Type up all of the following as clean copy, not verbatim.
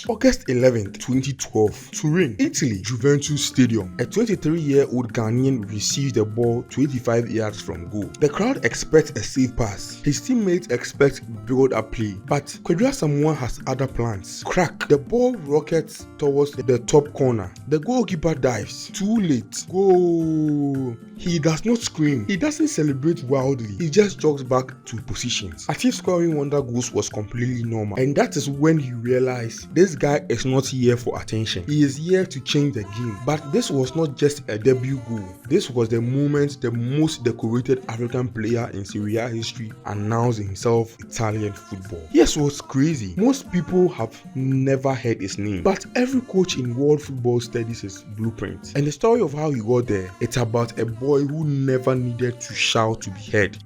August 11th, 2012, Turin, Italy, Juventus Stadium. A 23-year-old Ghanaian received the ball 25 yards from goal. The crowd expects a safe pass. His teammates expect build-up play, but Kwadwo Asamoah has other plans. Crack. The ball rockets towards the top corner. The goalkeeper dives. Too late. Goal. He does not scream. He doesn't celebrate wildly. He just jogs back to positions. As if scoring wonder goals was completely normal. And that is when he realized this guy is not here for attention. He is here to change the game. But this was not just a debut goal. This was the moment the most decorated African player in Serie A history announced himself Italian football. Here's what's crazy. Most people have never heard his name. But every coach in world football studies his blueprint. And the story of how he got there, it's about a boy who never needed to shout to be heard.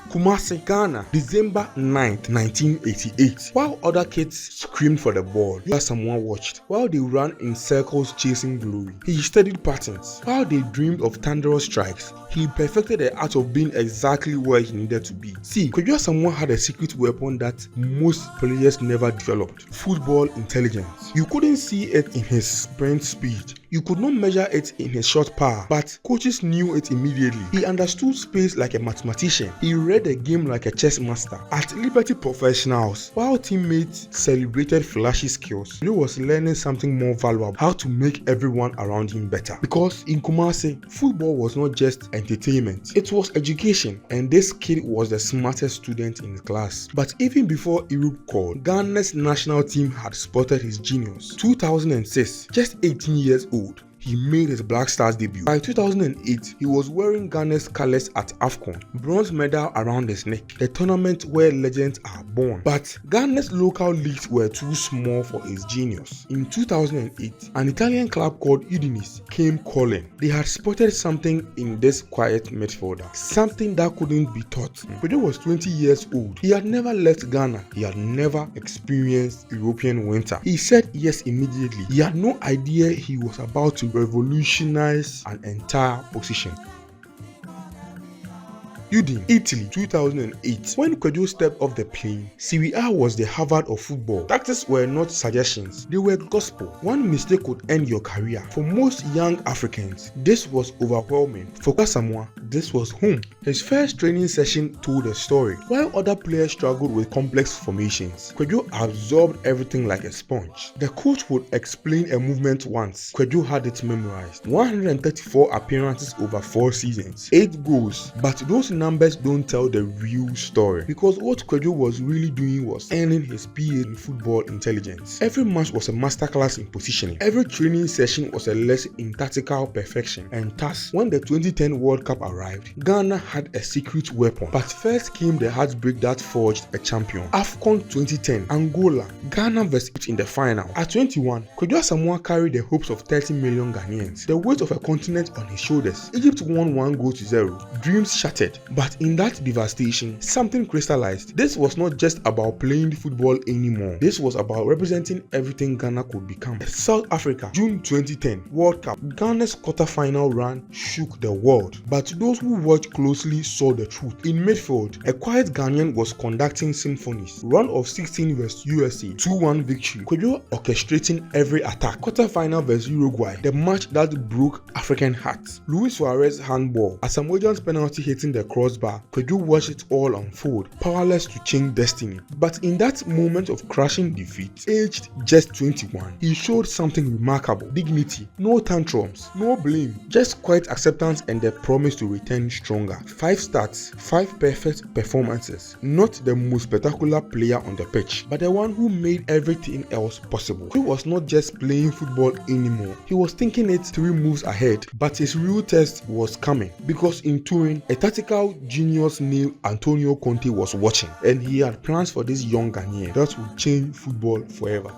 Kumasi, Ghana, December 9th, 1988. While other kids screamed for the ball, someone watched. While they ran in circles chasing glory, he studied patterns. While they dreamed of thunderous strikes, he perfected the art of being exactly where he needed to be. See, Kwadwo Asamoah had a secret weapon that most players never developed: football intelligence. You couldn't see it in his sprint speed. You could not measure it in his shot power, but coaches knew it immediately. He understood space like a mathematician. He read the game like a chess master. At Liberty Professionals, while teammates celebrated flashy skills, he was learning something more valuable: how to make everyone around him better. Because in Kumasi, football was not just entertainment, it was education, and this kid was the smartest student in his class. But even before Europe called, Ghana's national team had spotted his genius. 2006, just 18 years old, he made his Black Stars debut. By 2008, he was wearing Ghana's colors at AFCON, bronze medal around his neck, the tournament where legends are born. But Ghana's local leagues were too small for his genius. In 2008, an Italian club called Udinese came calling. They had spotted something in this quiet midfielder, something that couldn't be taught. Kwadwo was 20 years old. He had never left Ghana. He had never experienced European winter. He said yes immediately. He had no idea he was about to revolutionize an entire position. Udine, Italy, 2008. When Kwadwo stepped off the plane, Serie A was the Harvard of football. Tactics were not suggestions, they were gospel. One mistake could end your career. For most young Africans, this was overwhelming. For Asamoah, this was home. His first training session told a story. While other players struggled with complex formations, Kwadwo absorbed everything like a sponge. The coach would explain a movement once. Kwadwo had it memorized. 134 appearances over 4 seasons, 8 goals, but those numbers don't tell the real story, because what Kwadwo was really doing was earning his PA in football intelligence. Every match was a masterclass in positioning. Every training session was a lesson in tactical perfection. And thus, when the 2010 World Cup arrived, Ghana had a secret weapon. But first came the heartbreak that forged a champion. AFCON 2010, Angola, Ghana vs Egypt in the final. At 21, Kwadwo Asamoah carried the hopes of 30 million Ghanaians, the weight of a continent on his shoulders. Egypt won 1-0. Dreams shattered. But in that devastation, something crystallized. This was not just about playing football anymore. This was about representing everything Ghana could become. South Africa, June 2010, World Cup. Ghana's quarter-final run shook the world. But those who watched closely saw the truth. In midfield, a quiet Ghanaian was conducting symphonies. Run of 16 vs USA, 2-1 victory. Kwadwo orchestrating every attack. Quarter-final vs Uruguay, the match that broke African hearts. Luis Suarez handball, Asamoah's penalty hitting the crossbar. Kwadwo watched it all unfold, powerless to change destiny. But in that moment of crushing defeat, aged just 21, he showed something remarkable: dignity, no tantrums, no blame, just quiet acceptance and the promise to return stronger. 5 starts, 5 perfect performances. Not the most spectacular player on the pitch, but the one who made everything else possible. He was not just playing football anymore, he was thinking it 3 moves ahead. But his real test was coming, because in Turin, a tactical genius named Antonio Conte was watching, and he had plans for this young Ghanaian that would change football forever.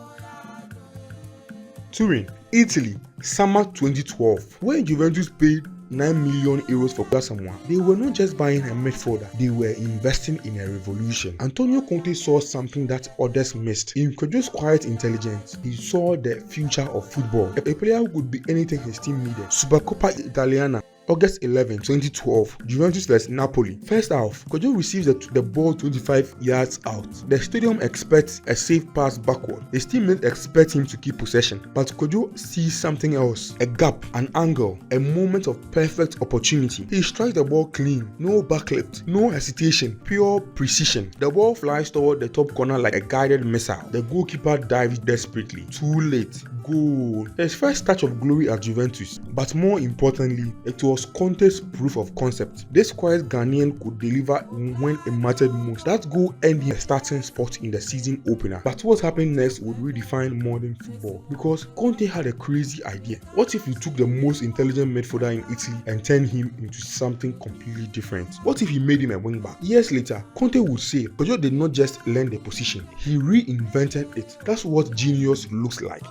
Turin, Italy, summer 2012. When Juventus paid 9 million euros for Kwadwo Asamoah, they were not just buying a midfielder, they were investing in a revolution. Antonio Conte saw something that others missed. In Kwadwo's quiet intelligence, he saw the future of football. A player who could be anything his team needed. Supercoppa Italiana, August 11, 2012, Juventus vs Napoli. First half, Kojo receives the ball 25 yards out. The stadium expects a safe pass backward. His teammates expect him to keep possession, but Kojo sees something else: a gap, an angle, a moment of perfect opportunity. He strikes the ball clean, no backlift, no hesitation, pure precision. The ball flies toward the top corner like a guided missile. The goalkeeper dives desperately. Too late. Goal. His first touch of glory at Juventus, but more importantly, it was Conte's proof of concept. This quiet Ghanaian could deliver when it mattered most. That goal earned him a starting spot in the season opener. But what happened next would redefine modern football, because Conte had a crazy idea. What if he took the most intelligent midfielder in Italy and turned him into something completely different? What if he made him a wingback? Years later, Conte would say Kojo did not just learn the position, he reinvented it. That's what genius looks like.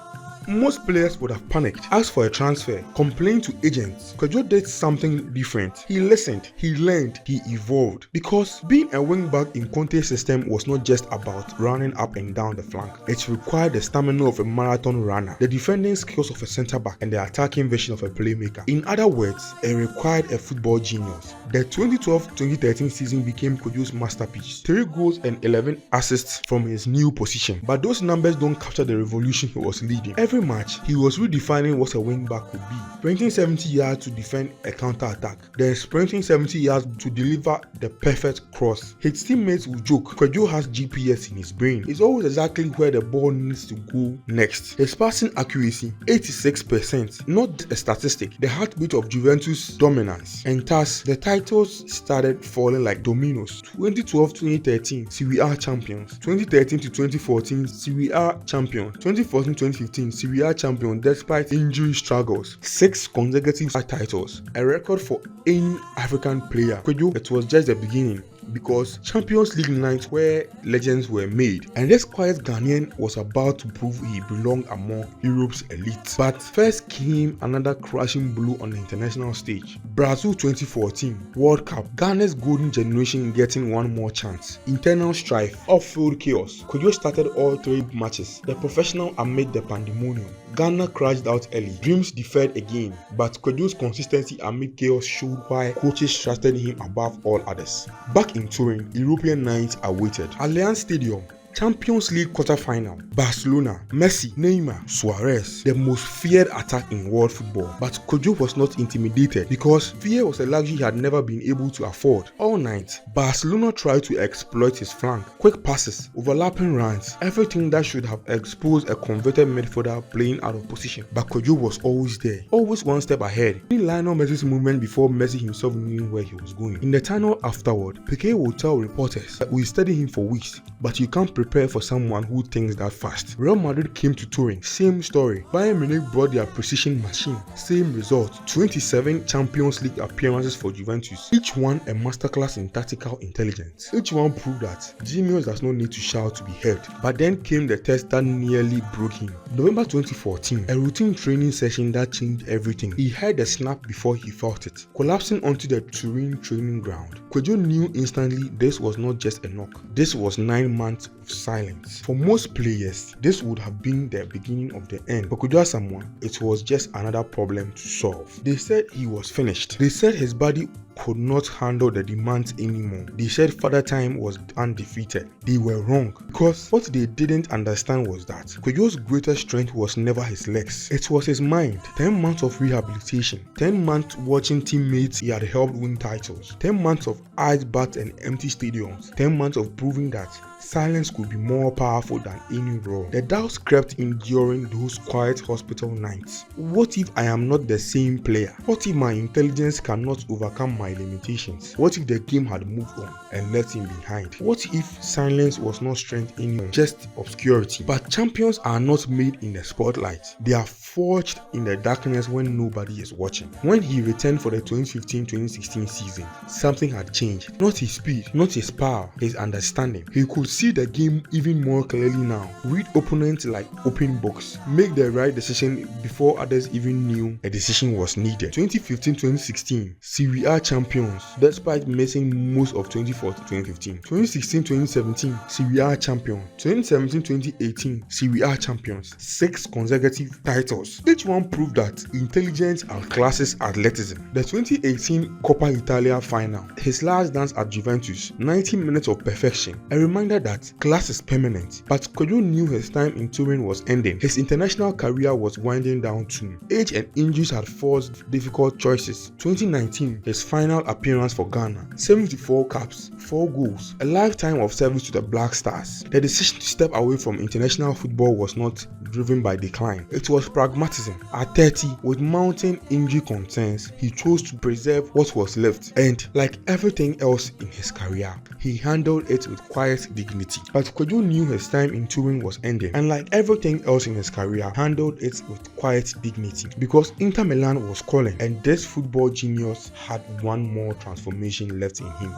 Most players would have panicked, asked for a transfer, complained to agents. Kojo did something different. He listened, he learned, he evolved. Because being a wing-back in Conte's system was not just about running up and down the flank. It required the stamina of a marathon runner, the defending skills of a centre-back, and the attacking vision of a playmaker. In other words, it required a football genius. The 2012-2013 season became Kojo's masterpiece. 3 goals and 11 assists from his new position. But those numbers don't capture the revolution he was leading. Every match, he was redefining what a wing-back could be. Sprinting 70 yards to defend a counter-attack, then sprinting 70 yards to deliver the perfect cross. His teammates will joke, Kojo has GPS in his brain. It's always exactly where the ball needs to go next. His passing accuracy, 86%, not a statistic, the heartbeat of Juventus' dominance. And thus, the titles started falling like dominoes. 2012-2013, Serie A champions. 2013-2014, Serie A champions. 2014-2015, Serie A champion despite injury struggles. 6 consecutive titles, a record for any African player. Kojo, it was just the beginning, because Champions League nights where legends were made, and this quiet Ghanaian was about to prove he belonged among Europe's elite. But first came another crashing blow on the international stage. Brazil 2014 World Cup, Ghana's golden generation getting one more chance. Internal strife, off-field chaos. Kojo started all 3 matches. The professional amid the pandemonium. Ghana crashed out early, dreams deferred again, but Kojo's consistency amid chaos showed why coaches trusted him above all others. Back in Turin, European nights awaited. Allianz Stadium, Champions League quarter-final, Barcelona, Messi, Neymar, Suarez, the most feared attack in world football. But Kojo was not intimidated, because fear was a luxury he had never been able to afford. All night, Barcelona tried to exploit his flank. Quick passes, overlapping runs, everything that should have exposed a converted midfielder playing out of position. But Kojo was always there, always one step ahead. In Lionel Messi's movement before Messi himself knew where he was going. In the tunnel afterward, Piqué would tell reporters that we studied him for weeks, but you can't prepare for someone who thinks that fast. Real Madrid came to Turin, same story. Bayern Munich brought their precision machine, same result. 27 Champions League appearances for Juventus, each one a masterclass in tactical intelligence. Each one proved that genius does not need to shout to be heard. But then came the test that nearly broke him. November 2014, a routine training session that changed everything. He heard the snap before he felt it, collapsing onto the Turin training ground. Kojo knew instantly this was not just a knock. This was 9 months of silence. For most players, this would have been the beginning of the end. But Kojo Asamoah, it was just another problem to solve. They said he was finished. They said his body could not handle the demands anymore. They said Father Time was undefeated. They were wrong, because what they didn't understand was that Kojo's greatest strength was never his legs. It was his mind. 10 months of rehabilitation, 10 months watching teammates he had helped win titles, 10 months of ice baths and empty stadiums, 10 months of proving that silence could be more powerful than any roar. The doubts crept in during those quiet hospital nights. What if I am not the same player? What if my intelligence cannot overcome my limitations? What if the game had moved on and left him behind? What if silence was not strength anymore, just obscurity? But champions are not made in the spotlight. They are forged in the darkness when nobody is watching. When he returned for the 2015-2016 season, something had changed. Not his speed, not his power, his understanding. He could see the game even more clearly now. Read opponents like open books. Make the right decision before others even knew a decision was needed. 2015-2016 Serie A champions despite missing most of 2014-2015. 2016-2017 Serie A champion. 2017-2018 Serie A champions. 6 consecutive titles. Each one proved that intelligence outclasses athleticism. The 2018 Coppa Italia final. His last dance at Juventus. 90 minutes of perfection. A reminder that class is permanent. But Kojo knew his time in Turin was ending. His international career was winding down too. Age and injuries had forced difficult choices. 2019, his final appearance for Ghana. 74 caps, 4 goals, a lifetime of service to the Black Stars. The decision to step away from international football was not driven by decline. It was pragmatism. At 30, with mounting injury concerns, he chose to preserve what was left. And like everything else in his career, he handled it with quiet dignity. But Kojo knew his time in Turin was ending, and like everything else in his career, handled it with quiet dignity because Inter Milan was calling, and this football genius had one more transformation left in him.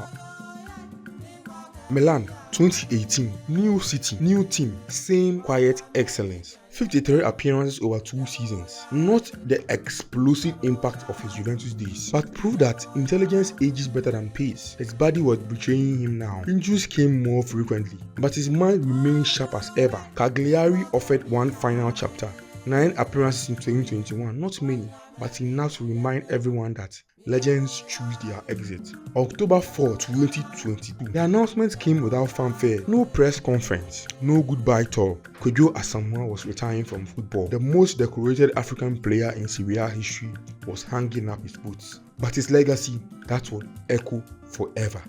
Milan 2018, new city, new team, same quiet excellence. 53 appearances over 2 seasons. Not the explosive impact of his Juventus days, but proved that intelligence ages better than pace. His body was betraying him now. Injuries came more frequently, but his mind remained sharp as ever. Cagliari offered one final chapter. 9 appearances in 2021, not many, but enough to remind everyone that legends choose their exit. October 4, 2022. The announcement came without fanfare. No press conference, no goodbye tour. Kojo Asamoah was retiring from football. The most decorated African player in Serie A history was hanging up his boots. But his legacy, that would echo forever.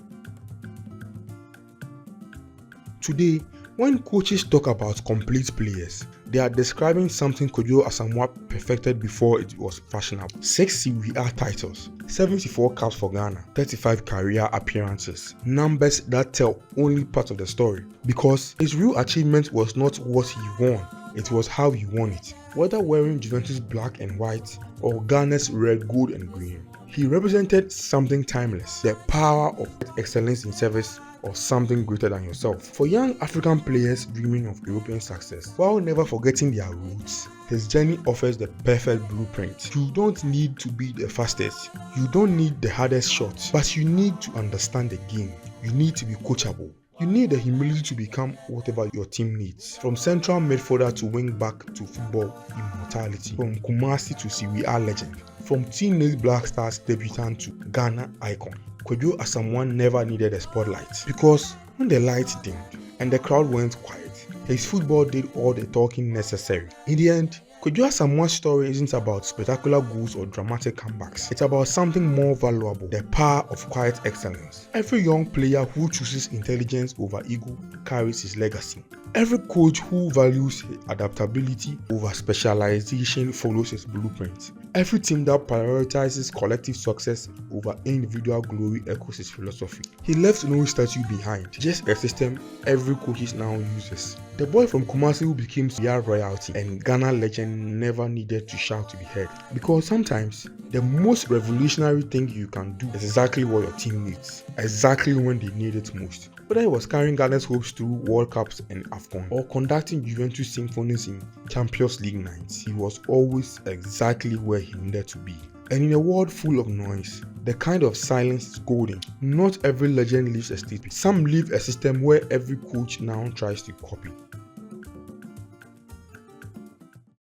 Today, when coaches talk about complete players, they are describing something Kojo Asamoah perfected before it was fashionable. 6 Serie A titles, 74 caps for Ghana, 35 career appearances. Numbers that tell only part of the story. Because his real achievement was not what he won, it was how he won it. Whether wearing Juventus black and white or Ghana's red, gold and green, he represented something timeless. The power of excellence in service or something greater than yourself. For young African players dreaming of European success, while never forgetting their roots, his journey offers the perfect blueprint. You don't need to be the fastest, you don't need the hardest shots, but you need to understand the game. You need to be coachable. You need the humility to become whatever your team needs. From central midfielder to wing back to football immortality. From Kumasi to Serie A legend. From teenage Black Stars debutant to Ghana icon. Kojo Asamoah never needed a spotlight, because when the lights dimmed and the crowd went quiet, his football did all the talking necessary. In the end, Kojo Asamoah's story isn't about spectacular goals or dramatic comebacks. It's about something more valuable, the power of quiet excellence. Every young player who chooses intelligence over ego carries his legacy. Every coach who values adaptability over specialization follows his blueprint. Every team that prioritizes collective success over individual glory echoes his philosophy. He left no statue behind, just a system every coach now uses. The boy from Kumasi who became Serie royalty and Ghana legend never needed to shout to be heard. Because sometimes, the most revolutionary thing you can do is exactly what your team needs, exactly when they need it most. Whether he was carrying Ghana's hopes through World Cups and AFCON, or conducting Juventus symphonies in Champions League nights, he was always exactly where he needed to be. And in a world full of noise, the kind of silence is golden. Not every legend leaves a statement. Some leave a system where every coach now tries to copy.